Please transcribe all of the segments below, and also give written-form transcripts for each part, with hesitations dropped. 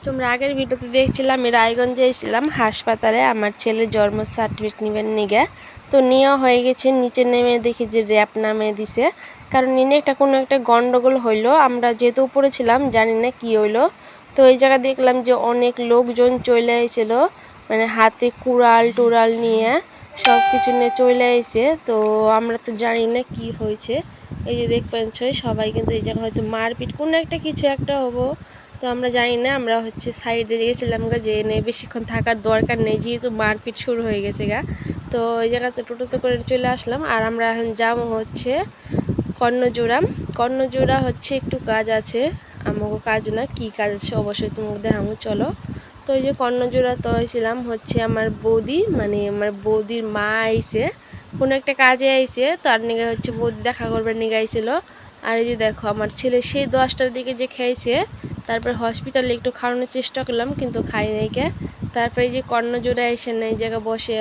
তোমরা আগের ভিডিওতে দেখছিলাম আমি রায়গঞ্জে এসেছিলাম হাসপাতালে আমার ছেলের জন্ম সার্টিফিকেট নেবেন নিগে। তো নেওয়া হয়ে গেছে, নিচে নেমে দেখি যে র্যাপ নামিয়ে দিছে, কারণ নিনে কোনো একটা গন্ডগোল হইলো। আমরা যেহেতু উপরে ছিলাম জানি না কি হইলো। তো এই জায়গা দেখলাম যে অনেক লোকজন চলে এসেছিলো, মানে হাতে কুড়াল টুড়াল নিয়ে সব কিছু নিয়ে চলে এসে। তো আমরা তো জানি না কি হয়েছে। এই যে দেখবেন সবাই কিন্তু এই জায়গায় হয়তো মারপিট কোনো একটা কিছু একটা হবো, তো আমরা জানি না। আমরা সাইডে গেছিলাম গা, যে বেশিক্ষণ থাকার দরকার নেই যেহেতু মারপিট শুরু হয়ে গেছে গা। তো ওই জায়গাতে টোটোতে করে চলে আসলাম। আর আমরা এখন যাবো কর্ণজোড়া। কর্ণজোড়া একটু কাজ আছে, আমাকে কাজ না কি কাজ আছে অবশ্যই তোমাকে দেখাবো, চলো। তো এই যে কর্ণজোড়া তো হয়েছিলাম আমার বৌদি, মানে আমার বৌদির মা আইছে কোনো একটা কাজে আইছে, তার নিগে বৌদি দেখা করবার নিগে আইছিল। আর এই যে দেখো আমার ছেলে সেই 10টার দিকে যে খেয়েছে, তারপর হসপিটালে একটু খাওয়ানোর চেষ্টা করলাম কিন্তু খাই নাই কে। তারপরে এই যে কর্ণজোড়া এসে না এই জায়গায় বসে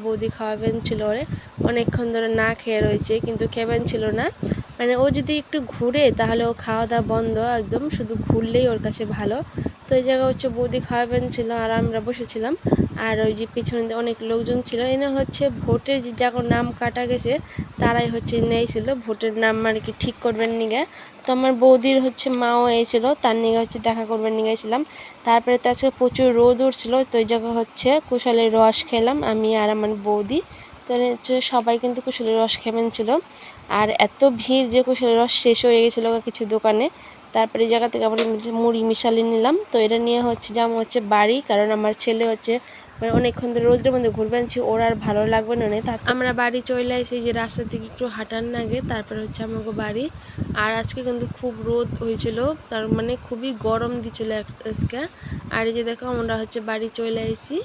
বৌদি খাওয়াবেন ছিল ওরে, অনেকক্ষণ ধরে না খেয়ে রয়েছে কিন্তু খেবেন ছিল না। মানে ও যদি একটু ঘুরে তাহলে ও খাওয়া দাওয়া বন্ধ, একদম শুধু ঘুরলেই ওর কাছে ভালো। তো এই জায়গায় বৌদি খাওয়াবেন ছিল আর আমরা বসেছিলাম। আর ওই যে পিছনে অনেক লোকজন ছিল, এনে ভোটের যে যখন নাম কাটা গেছে তারাই নেইছিল ভোটের নাম আর কি ঠিক করবেন নিগে। তো আমার বৌদির মাও এসেছিল, তার নিগে দেখা করবার নিয়ে গেছিলাম। তারপরে তো আজকে প্রচুর রোদ উঠছিল, তো ওই জায়গা কুশলের রস খেলাম আমি আর আমার বৌদি। তো সবাই কিন্তু কুশলের রস খেবেন ছিল। আর এত ভিড় যে কুশলের রস শেষ হয়ে গেছিলো কিছু দোকানে। তারপরে এই জায়গা থেকে আবার মুড়ি মিশালি নিলাম। তো এটা নিয়ে যাবো বাড়ি, কারণ আমার ছেলে মানে অনেকক্ষণ ধরে রোদের মধ্যে ঘুরবেন, ওর আর ভালো লাগবে না। আমরা বাড়ি চলে আসি, যে রাস্তা থেকে একটু হাঁটার নাগে, তারপরে আমাকে বাড়ি। আর আজকে কিন্তু খুব রোদ হয়েছিল, তার মানে খুবই গরম দিছিল আজকে। আর এই যে দেখো আমরা বাড়ি চলে আসি।